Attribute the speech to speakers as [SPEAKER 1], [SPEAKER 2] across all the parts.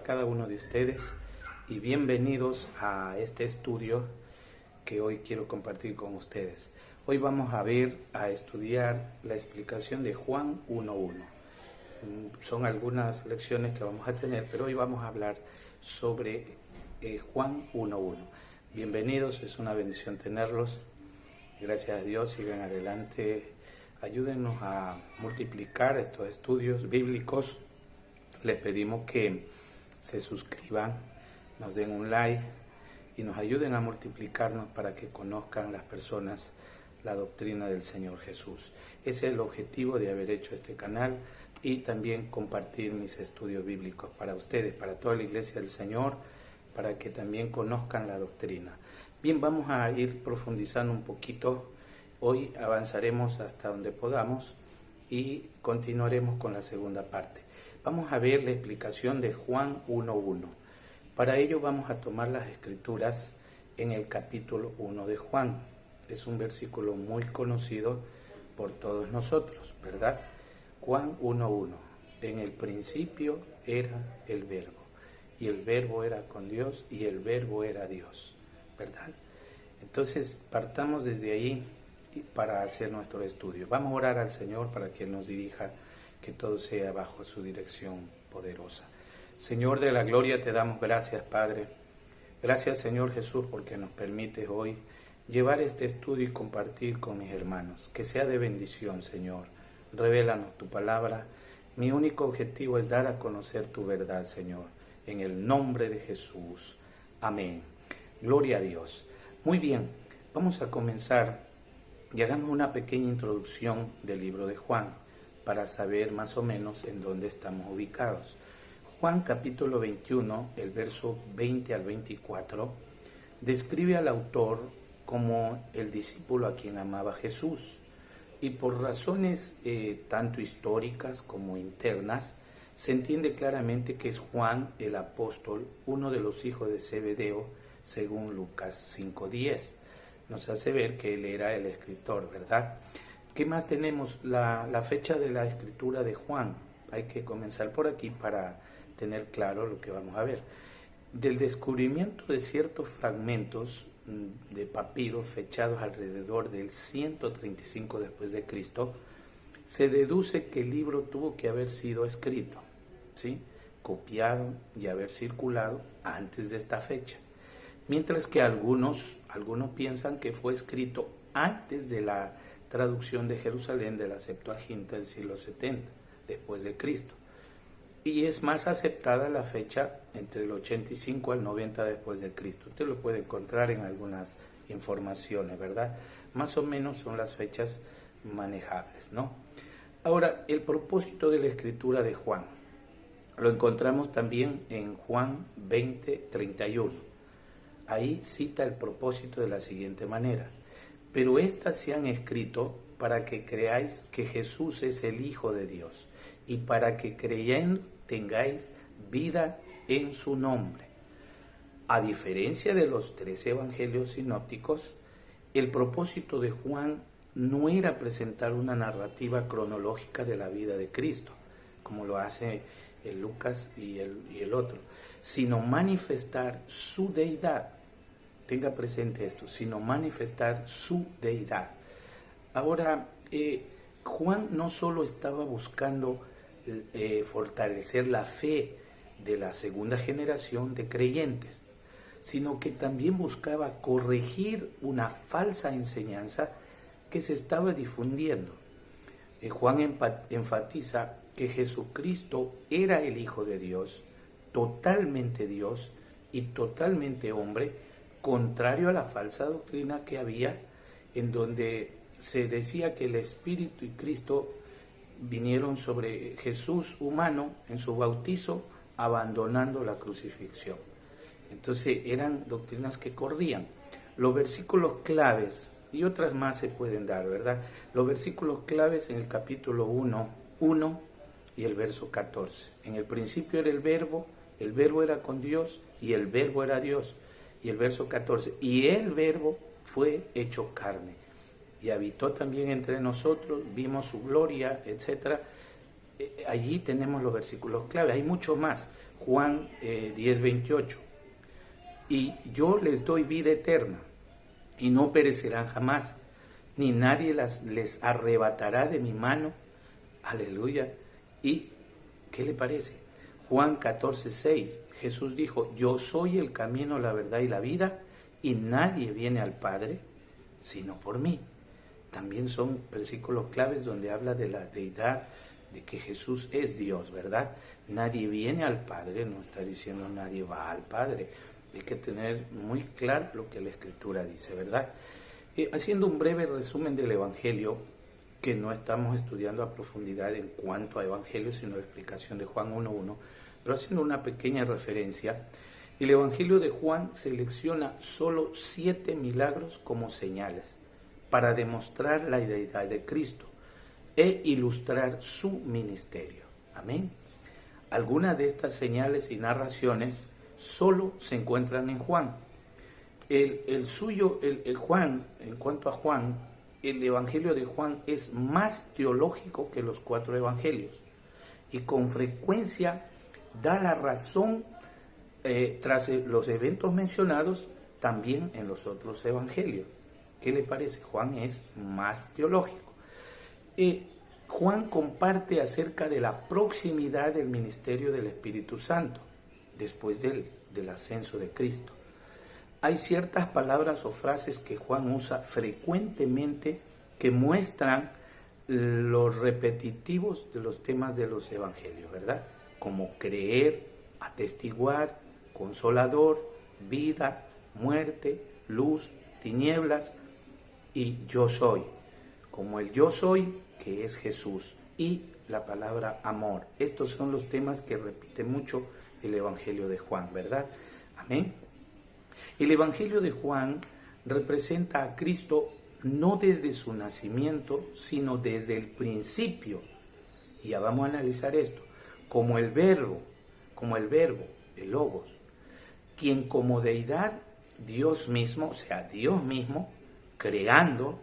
[SPEAKER 1] cada uno de ustedes y bienvenidos a este estudio que hoy quiero compartir con ustedes. Hoy vamos a estudiar la explicación de Juan 1.1. Son algunas lecciones que vamos a tener, pero hoy vamos a hablar sobre Juan 1.1. Bienvenidos, es una bendición tenerlos. Gracias a Dios, sigan adelante. Ayúdennos a multiplicar estos estudios bíblicos. Les pedimos que se suscriban, nos den un like y nos ayuden a multiplicarnos para que conozcan las personas la doctrina del Señor Jesús. Ese es el objetivo de haber hecho este canal y también compartir mis estudios bíblicos para ustedes, para toda la iglesia del Señor, para que también conozcan la doctrina. Bien, vamos a ir profundizando un poquito. Hoy avanzaremos hasta donde podamos y continuaremos con la segunda parte. Vamos a ver la explicación de Juan 1.1. Para ello vamos a tomar las escrituras en el capítulo 1 de Juan. Es un versículo muy conocido por todos nosotros, ¿verdad? Juan 1.1. En el principio era el Verbo, y el Verbo era con Dios, y el Verbo era Dios, ¿verdad? Entonces partamos desde ahí para hacer nuestro estudio. Vamos a orar al Señor para que Él nos dirija, que todo sea bajo su dirección poderosa. Señor de la gloria, te damos gracias, Padre. Gracias, Señor Jesús, porque nos permites hoy llevar este estudio y compartir con mis hermanos. Que sea de bendición, Señor. Revélanos tu palabra. Mi único objetivo es dar a conocer tu verdad, Señor. En el nombre de Jesús. Amén. Gloria a Dios. Muy bien, vamos a comenzar y hagamos una pequeña introducción del libro de Juan para saber más o menos en dónde estamos ubicados. Juan capítulo 21, el verso 20 al 24, describe al autor como el discípulo a quien amaba Jesús, y por razones tanto históricas como internas, se entiende claramente que es Juan el apóstol, uno de los hijos de Zebedeo, según Lucas 5.10. Nos hace ver que él era el escritor, ¿verdad? ¿Qué más tenemos? La fecha de la escritura de Juan. Hay que comenzar por aquí para tener claro lo que vamos a ver. Del descubrimiento de ciertos fragmentos de papiros fechados alrededor del 135 después de Cristo, se deduce que el libro tuvo que haber sido escrito, ¿sí? Copiado y haber circulado antes de esta fecha. Mientras que algunos piensan que fue escrito antes de la traducción de Jerusalén de la Septuaginta del siglo 70 después de Cristo. Y es más aceptada la fecha entre el 85 al 90 después de Cristo. Usted lo puede encontrar en algunas informaciones, ¿verdad? Más o menos son las fechas manejables, ¿no? Ahora, el propósito de la escritura de Juan lo encontramos también en Juan 20:31. Ahí cita el propósito de la siguiente manera: pero estas se han escrito para que creáis que Jesús es el Hijo de Dios, y para que creyendo tengáis vida en su nombre. A diferencia de los 3 evangelios sinópticos, el propósito de Juan no era presentar una narrativa cronológica de la vida de Cristo, como lo hace el Lucas y el otro, sino manifestar su deidad. Tenga presente esto, sino manifestar su deidad. Ahora, Juan no solo estaba buscando fortalecer la fe de la segunda generación de creyentes, sino que también buscaba corregir una falsa enseñanza que se estaba difundiendo. Juan enfatiza que Jesucristo era el Hijo de Dios y totalmente hombre, contrario a la falsa doctrina que había, en donde se decía que el Espíritu y Cristo vinieron sobre Jesús humano en su bautizo, abandonando la crucifixión. Entonces eran doctrinas que corrían. Los versículos claves, y otras más se pueden dar, ¿verdad? Los versículos claves en el capítulo 1 y el verso 14. En el principio era el Verbo era con Dios, y el Verbo era Dios. Y el verso 14, y el Verbo fue hecho carne, y habitó también entre nosotros, vimos su gloria, etc. allí tenemos los versículos clave, hay mucho más. Juan 10:28. Y yo les doy vida eterna, y no perecerán jamás, ni nadie les arrebatará de mi mano. Aleluya. ¿Y qué le parece? Juan 14:6. Jesús dijo, yo soy el camino, la verdad y la vida, y nadie viene al Padre sino por mí. También son versículos claves donde habla de la deidad, de que Jesús es Dios, ¿verdad? Nadie viene al Padre, no está diciendo nadie va al Padre. Hay que tener muy claro lo que la Escritura dice, ¿verdad? Haciendo un breve resumen del Evangelio, que no estamos estudiando a profundidad en cuanto a Evangelio, sino explicación de Juan 1:1, pero haciendo una pequeña referencia, el Evangelio de Juan selecciona solo 7 milagros como señales para demostrar la deidad de Cristo e ilustrar su ministerio. Amén. Algunas de estas señales y narraciones solo se encuentran en Juan. El Juan, en cuanto a Juan, el Evangelio de Juan es más teológico que los 4 evangelios y con frecuencia da la razón tras los eventos mencionados también en los otros evangelios. ¿Qué le parece? Juan es más teológico. Juan comparte acerca de la proximidad del ministerio del Espíritu Santo después del ascenso de Cristo. Hay ciertas palabras o frases que Juan usa frecuentemente que muestran los repetitivos de los temas de los evangelios, ¿verdad? Como creer, atestiguar, consolador, vida, muerte, luz, tinieblas y yo soy. Como el yo soy, que es Jesús, y la palabra amor. Estos son los temas que repite mucho el Evangelio de Juan, ¿verdad? Amén. El Evangelio de Juan representa a Cristo no desde su nacimiento, sino desde el principio. Y ya vamos a analizar esto. Como el verbo, el logos, quien como deidad, Dios mismo, o sea, Dios mismo, creando,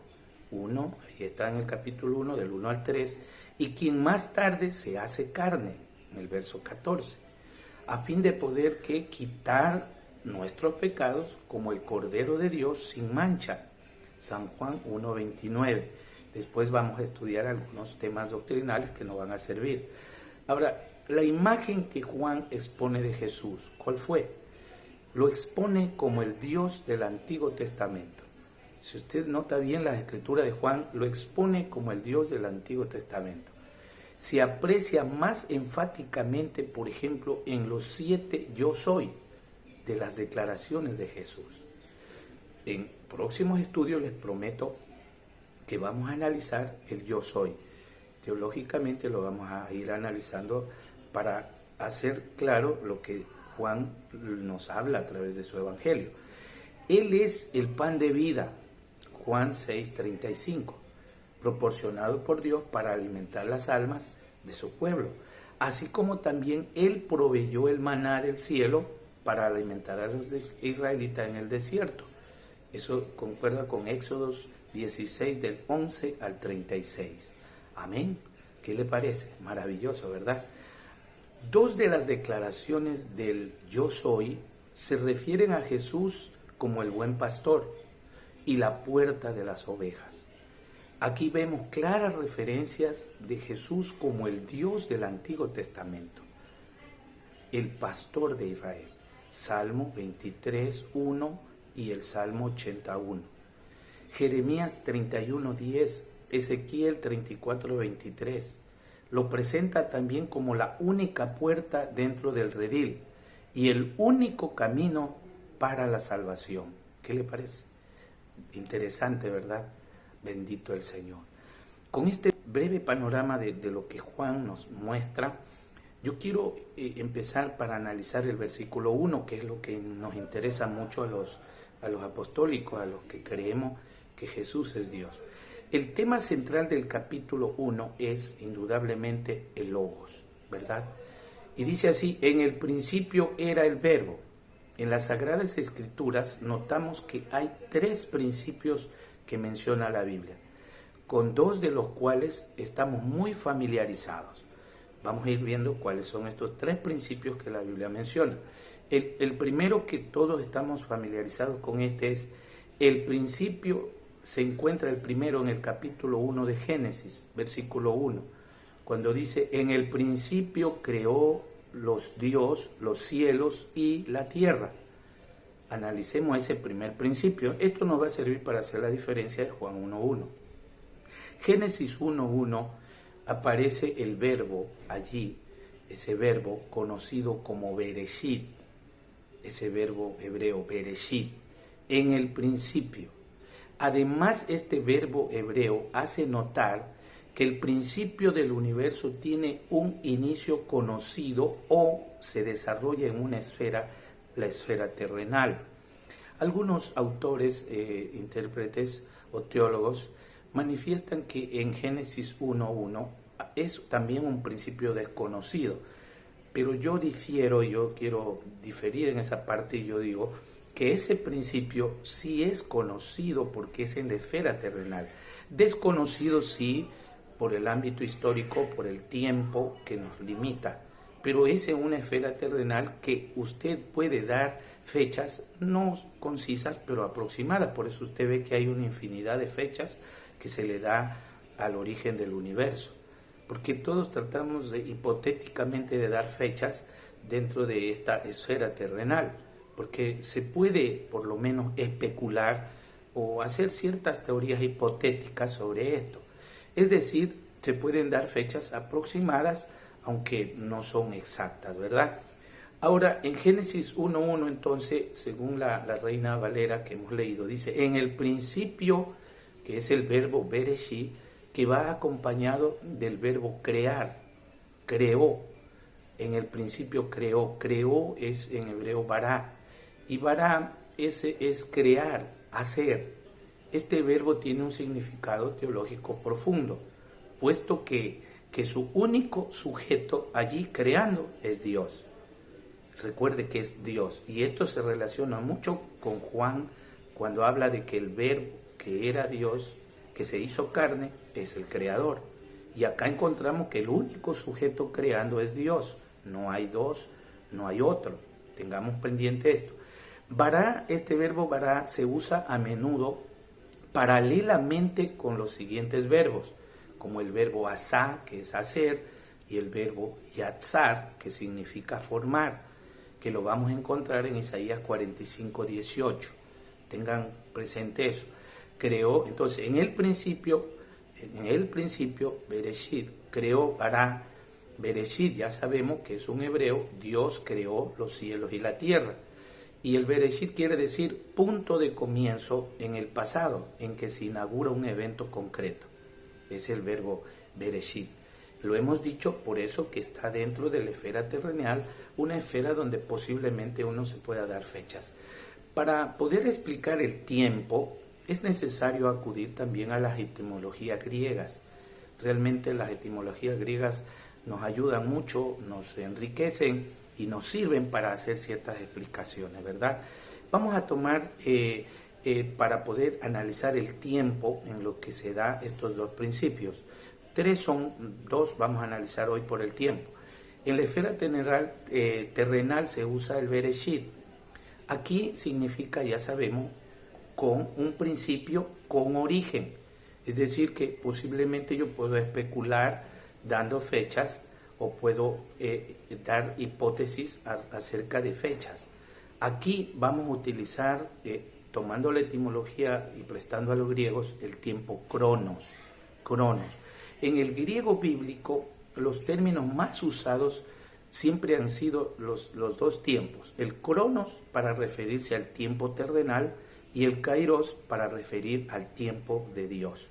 [SPEAKER 1] ahí está en el capítulo 1, del 1 al 3, y quien más tarde se hace carne, en el verso 14, a fin de poder quitar nuestros pecados como el Cordero de Dios sin mancha. San Juan 1:29. Después vamos a estudiar algunos temas doctrinales que nos van a servir. Ahora, la imagen que Juan expone de Jesús, ¿cuál fue? Lo expone como el Dios del Antiguo Testamento. Si usted nota bien la escritura de Juan, lo expone como el Dios del Antiguo Testamento. Se aprecia más enfáticamente, por ejemplo, en los 7 yo soy de las declaraciones de Jesús. En próximos estudios les prometo que vamos a analizar el yo soy. Teológicamente lo vamos a ir analizando para hacer claro lo que Juan nos habla a través de su evangelio. Él es el pan de vida, Juan 6:35, proporcionado por Dios para alimentar las almas de su pueblo, así como también Él proveyó el maná del cielo para alimentar a los israelitas en el desierto. Eso concuerda con Éxodos 16 del 11 al 36. Amén. ¿Qué le parece? Maravilloso, ¿verdad? 2 de las declaraciones del yo soy se refieren a Jesús como el buen pastor y la puerta de las ovejas. Aquí vemos claras referencias de Jesús como el Dios del Antiguo Testamento, el pastor de Israel. Salmo 23:1 y el Salmo 81. Jeremías 31:10, Ezequiel 34:23. Lo presenta también como la única puerta dentro del redil y el único camino para la salvación. ¿Qué le parece? Interesante, ¿verdad? Bendito el Señor. Con este breve panorama de lo que Juan nos muestra, yo quiero empezar para analizar el versículo 1, que es lo que nos interesa mucho a los apostólicos, a los que creemos que Jesús es Dios. El tema central del capítulo 1 es indudablemente el Logos, ¿verdad? Y dice así: en el principio era el Verbo. En las Sagradas Escrituras notamos que hay 3 principios que menciona la Biblia, con 2 de los cuales estamos muy familiarizados. Vamos a ir viendo cuáles son estos 3 principios que la Biblia menciona. El primero que todos estamos familiarizados con es el principio. Se encuentra el primero en el capítulo 1 de Génesis, versículo 1, cuando dice: en el principio creó Dios los cielos y la tierra. Analicemos ese primer principio. Esto nos va a servir para hacer la diferencia de Juan 1.1. Génesis 1.1 aparece el verbo allí, ese verbo conocido como Bereshit, ese verbo hebreo Bereshit, en el principio. Además, este verbo hebreo hace notar que el principio del universo tiene un inicio conocido o se desarrolla en una esfera, la esfera terrenal. Algunos autores, intérpretes o teólogos manifiestan que en Génesis 1.1 es también un principio desconocido, pero yo quiero diferir en esa parte y yo digo que ese principio sí es conocido porque es en la esfera terrenal, desconocido sí por el ámbito histórico, por el tiempo que nos limita, pero es en una esfera terrenal que usted puede dar fechas no concisas pero aproximadas. Por eso usted ve que hay una infinidad de fechas que se le da al origen del universo, porque todos tratamos hipotéticamente de dar fechas dentro de esta esfera terrenal, porque se puede por lo menos especular o hacer ciertas teorías hipotéticas sobre esto. Es decir, se pueden dar fechas aproximadas, aunque no son exactas, ¿verdad? Ahora, en Génesis 1.1, entonces, según la Reina Valera que hemos leído, dice: en el principio, que es el verbo Bereshit, que va acompañado del verbo crear, creó. En el principio creó es en hebreo bará, y bará es crear, hacer. Este verbo tiene un significado teológico profundo, puesto que su único sujeto allí creando es Dios. Recuerde que es Dios, y esto se relaciona mucho con Juan cuando habla de que el verbo que era Dios, que se hizo carne, es el creador. Y acá encontramos que el único sujeto creando es Dios. No hay dos, no hay otro. Tengamos pendiente esto. Bará, este verbo bará se usa a menudo paralelamente con los siguientes verbos, como el verbo asá, que es hacer, y el verbo yatzar, que significa formar, que lo vamos a encontrar en Isaías 45:18. Tengan presente eso. Creó, entonces, en el principio, Bereshit, creó bará. Bereshit ya sabemos que es un hebreo, Dios creó los cielos y la tierra. Y el Bereshit quiere decir punto de comienzo en el pasado, en que se inaugura un evento concreto. Es el verbo Bereshit. Lo hemos dicho por eso que está dentro de la esfera terrenal, una esfera donde posiblemente uno se pueda dar fechas. Para poder explicar el tiempo, es necesario acudir también a las etimologías griegas. Realmente las etimologías griegas nos ayudan mucho, nos enriquecen y nos sirven para hacer ciertas explicaciones, ¿verdad? Vamos a tomar para poder analizar el tiempo en lo que se da estos 2 principios. 3 son 2, vamos a analizar hoy por el tiempo. En la esfera terrenal se usa el Bereshit. Aquí significa, ya sabemos, con un principio con origen. Es decir, que posiblemente yo puedo especular dando fechas o puedo dar hipótesis acerca de fechas. Aquí vamos a utilizar, tomando la etimología y prestando a los griegos, el tiempo cronos. En el griego bíblico, los términos más usados siempre han sido los 2 tiempos. El cronos para referirse al tiempo terrenal y el kairos para referir al tiempo de Dios.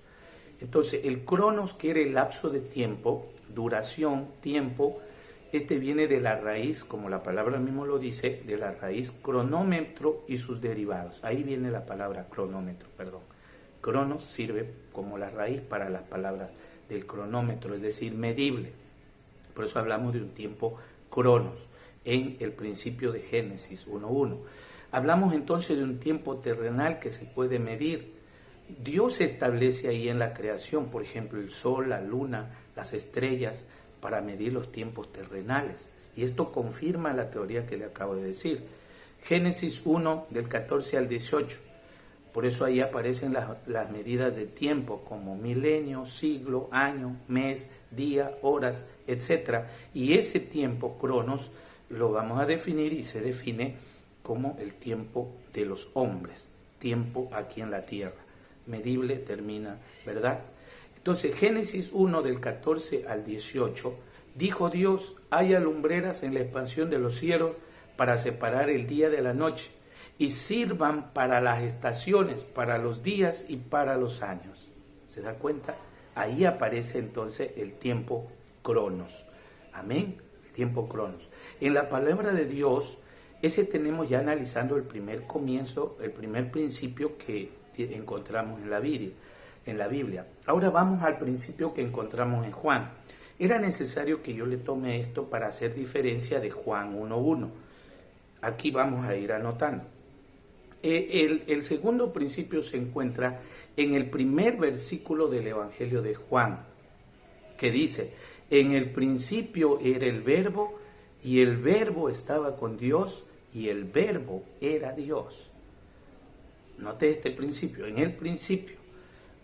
[SPEAKER 1] Entonces, el cronos quiere el lapso de tiempo, duración, tiempo. Este viene de la raíz, como la palabra mismo lo dice, de la raíz cronómetro y sus derivados. Ahí viene la palabra cronómetro, perdón. Cronos sirve como la raíz para las palabras del cronómetro, es decir, medible. Por eso hablamos de un tiempo cronos en el principio de Génesis 1.1. Hablamos entonces de un tiempo terrenal que se puede medir. Dios establece ahí en la creación, por ejemplo, el sol, la luna, las estrellas, para medir los tiempos terrenales. Y esto confirma la teoría que le acabo de decir. Génesis 1, del 14 al 18. Por eso ahí aparecen las medidas de tiempo como milenio, siglo, año, mes, día, horas, etc. Y ese tiempo, cronos, lo vamos a definir y se define como el tiempo de los hombres, tiempo aquí en la tierra. Medible termina, ¿verdad? Entonces, Génesis 1, del 14 al 18, dijo Dios: haya lumbreras en la expansión de los cielos para separar el día de la noche, y sirvan para las estaciones, para los días y para los años. ¿Se da cuenta? Ahí aparece entonces el tiempo cronos. Amén, el tiempo cronos. En la palabra de Dios, ese tenemos ya analizando el primer comienzo, el primer principio que encontramos en la Biblia. Ahora vamos al principio que encontramos en Juan. Era necesario que yo le tome esto para hacer diferencia de Juan 1:1. Aquí vamos a ir anotando. El segundo principio se encuentra en el primer versículo del Evangelio de Juan, que dice: en el principio era el Verbo, y el Verbo estaba con Dios, y el Verbo era Dios. Note este principio. En el principio,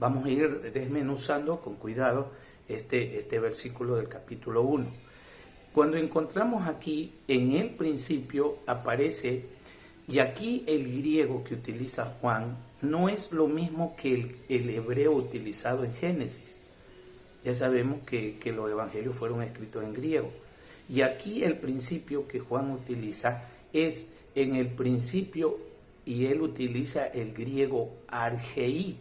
[SPEAKER 1] vamos a ir desmenuzando con cuidado este versículo del capítulo 1. Cuando encontramos aquí, en el principio aparece, y aquí el griego que utiliza Juan no es lo mismo que el hebreo utilizado en Génesis. Ya sabemos que los evangelios fueron escritos en griego. Y aquí el principio que Juan utiliza es en el principio, y él utiliza el griego archei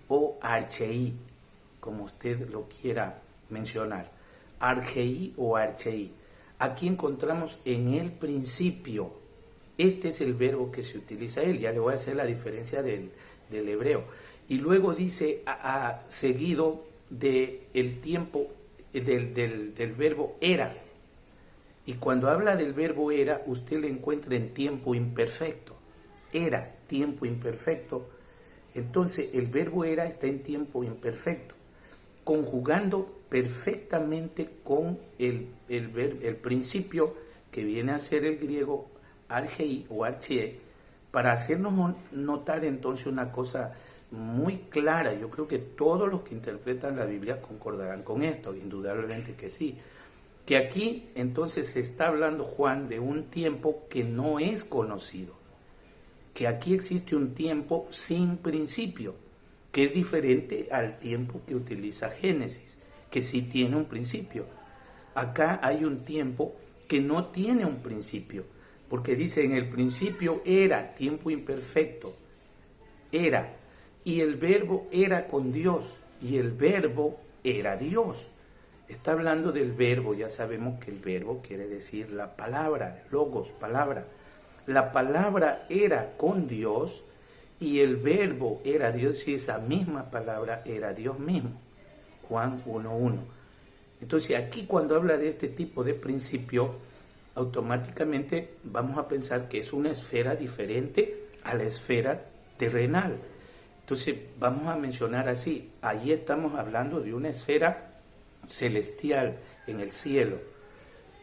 [SPEAKER 1] o archei, como usted lo quiera mencionar. Archei o archei. Aquí encontramos en el principio. Este es el verbo que se utiliza él. Ya le voy a hacer la diferencia del hebreo. Y luego dice seguido del tiempo del verbo era. Y cuando habla del verbo era, usted lo encuentra en tiempo imperfecto. Era, tiempo imperfecto. Entonces el verbo era está en tiempo imperfecto, conjugando perfectamente con el principio que viene a ser el griego archei o archie, para hacernos notar entonces una cosa muy clara. Yo creo que todos los que interpretan la Biblia concordarán con esto, indudablemente que sí, que aquí entonces se está hablando Juan de un tiempo que no es conocido, que aquí existe un tiempo sin principio, que es diferente al tiempo que utiliza Génesis, que sí tiene un principio. Acá hay un tiempo que no tiene un principio, porque dice: en el principio era, tiempo imperfecto, era, y el verbo era con Dios, y el verbo era Dios. Está hablando del verbo. Ya sabemos que el verbo quiere decir la palabra, logos, palabra. La palabra era con Dios y el verbo era Dios, y esa misma palabra era Dios mismo. Juan 1:1. Entonces aquí cuando habla de este tipo de principio, automáticamente vamos a pensar que es una esfera diferente a la esfera terrenal. Entonces vamos a mencionar así: allí estamos hablando de una esfera celestial en el cielo,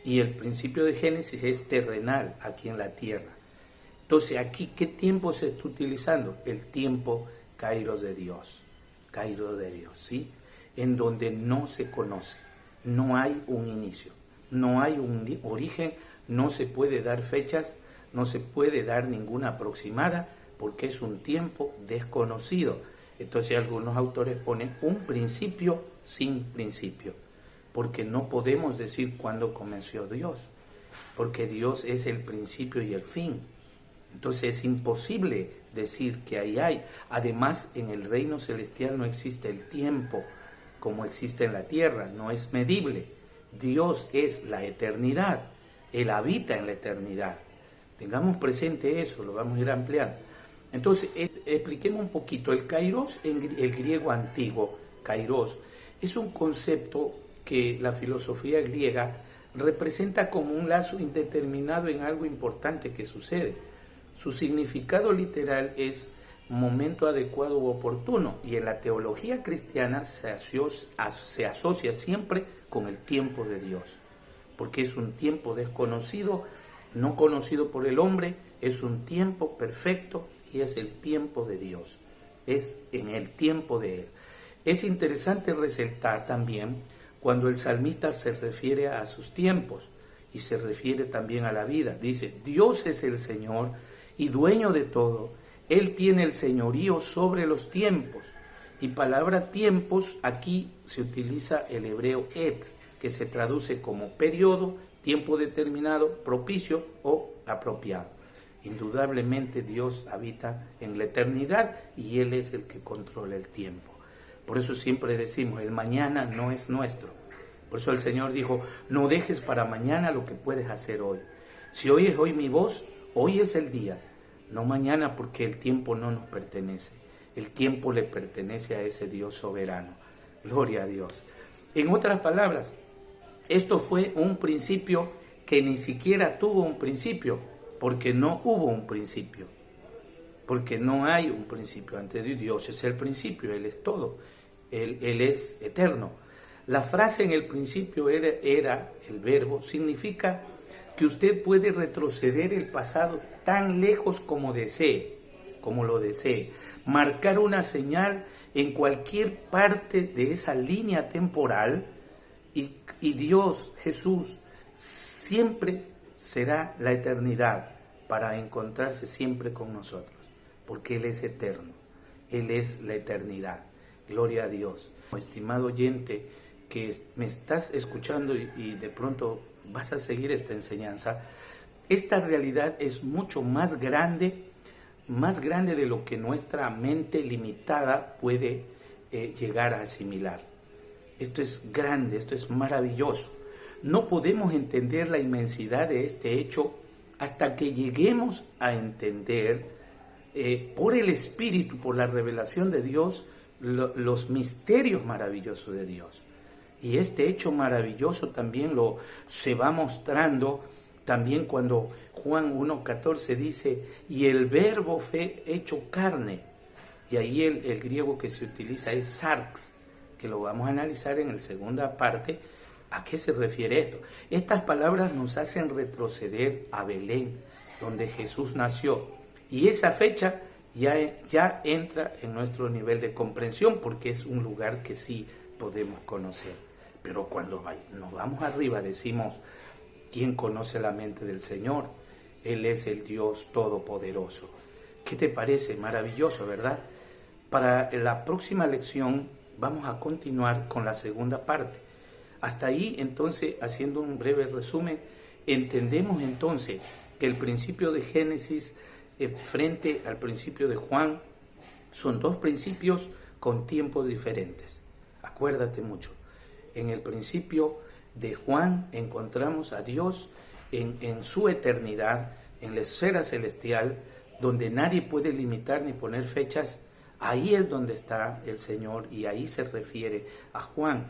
[SPEAKER 1] y el principio de Génesis es terrenal aquí en la tierra. Entonces aquí, ¿qué tiempo se está utilizando? El tiempo kairos de Dios, ¿sí? En donde no se conoce, no hay un inicio, no hay un origen, no se puede dar fechas, no se puede dar ninguna aproximada, porque es un tiempo desconocido. Entonces algunos autores ponen un principio sin principio, porque no podemos decir cuándo comenzó Dios, porque Dios es el principio y el fin. Entonces es imposible decir que ahí hay. Además, en el reino celestial no existe el tiempo como existe en la tierra, no es medible. Dios es la eternidad, Él habita en la eternidad. Tengamos presente eso, lo vamos a ir ampliando. Entonces, expliquemos un poquito. El kairos, en el griego antiguo, kairos, es un concepto que la filosofía griega representa como un lazo indeterminado en algo importante que sucede. Su significado literal es momento adecuado u oportuno, y en la teología cristiana se asocia siempre con el tiempo de Dios, porque es un tiempo desconocido, no conocido por el hombre, es un tiempo perfecto y es el tiempo de Dios, es en el tiempo de Él. Es interesante resaltar también cuando el salmista se refiere a sus tiempos y se refiere también a la vida. Dice, Dios es el Señor y dueño de todo. Él tiene el señorío sobre los tiempos. Y palabra tiempos, aquí se utiliza el hebreo et, que se traduce como periodo, tiempo determinado, propicio o apropiado. Indudablemente Dios habita en la eternidad y Él es el que controla el tiempo. Por eso siempre decimos, el mañana no es nuestro. Por eso el Señor dijo, no dejes para mañana lo que puedes hacer hoy. Si oyes hoy mi voz, hoy es el día, no mañana, porque el tiempo no nos pertenece. El tiempo le pertenece a ese Dios soberano. Gloria a Dios. En otras palabras, esto fue un principio que ni siquiera tuvo un principio, porque no hubo un principio. Porque no hay un principio. Ante Dios es el principio, Él es todo. Él es eterno. La frase en el principio era el verbo, significa que usted puede retroceder el pasado tan lejos como desee, como lo desee, marcar una señal en cualquier parte de esa línea temporal y Dios, Jesús, siempre será la eternidad para encontrarse siempre con nosotros, porque Él es eterno, Él es la eternidad. Gloria a Dios. Estimado oyente que me estás escuchando y de pronto vas a seguir esta enseñanza, esta realidad es mucho más grande de lo que nuestra mente limitada puede llegar a asimilar. Esto es grande, esto es maravilloso. No podemos entender la inmensidad de este hecho hasta que lleguemos a entender por el Espíritu, por la revelación de Dios, los misterios maravillosos de Dios. Y este hecho maravilloso también se va mostrando también cuando Juan 1:14 dice, y el verbo fue hecho carne. Y ahí el griego que se utiliza es sarx, que lo vamos a analizar en la segunda parte. ¿A qué se refiere esto? Estas palabras nos hacen retroceder a Belén, donde Jesús nació. Y esa fecha ya entra en nuestro nivel de comprensión, porque es un lugar que sí podemos conocer. Pero cuando nos vamos arriba decimos, ¿quién conoce la mente del Señor? Él es el Dios Todopoderoso. ¿Qué te parece? Maravilloso, ¿verdad? Para la próxima lección vamos a continuar con la segunda parte. Hasta ahí, entonces, haciendo un breve resumen, entendemos entonces que el principio de Génesis frente al principio de Juan son dos principios con tiempos diferentes. Acuérdate mucho. En el principio de Juan encontramos a Dios en su eternidad, en la esfera celestial, donde nadie puede limitar ni poner fechas. Ahí es donde está el Señor y ahí se refiere a Juan.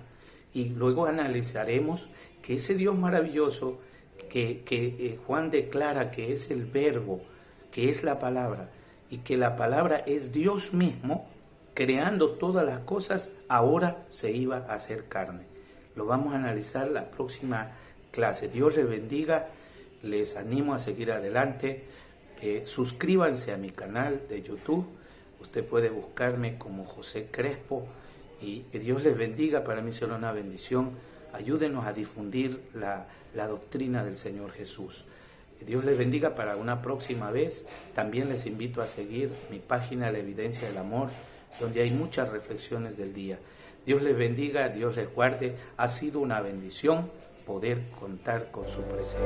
[SPEAKER 1] Y luego analizaremos que ese Dios maravilloso que Juan declara que es el verbo, que es la palabra, y que la palabra es Dios mismo, creando todas las cosas, ahora se iba a hacer carne. Lo vamos a analizar la próxima clase. Dios les bendiga, les animo a seguir adelante. Suscríbanse a mi canal de YouTube. Usted puede buscarme como José Crespo y que Dios les bendiga. Para mí será una bendición. Ayúdenos a difundir la doctrina del Señor Jesús. Dios les bendiga. Para una próxima vez también les invito a seguir mi página La Evidencia del Amor, donde hay muchas reflexiones del día. Dios les bendiga, Dios les guarde. Ha sido una bendición poder contar con su presencia.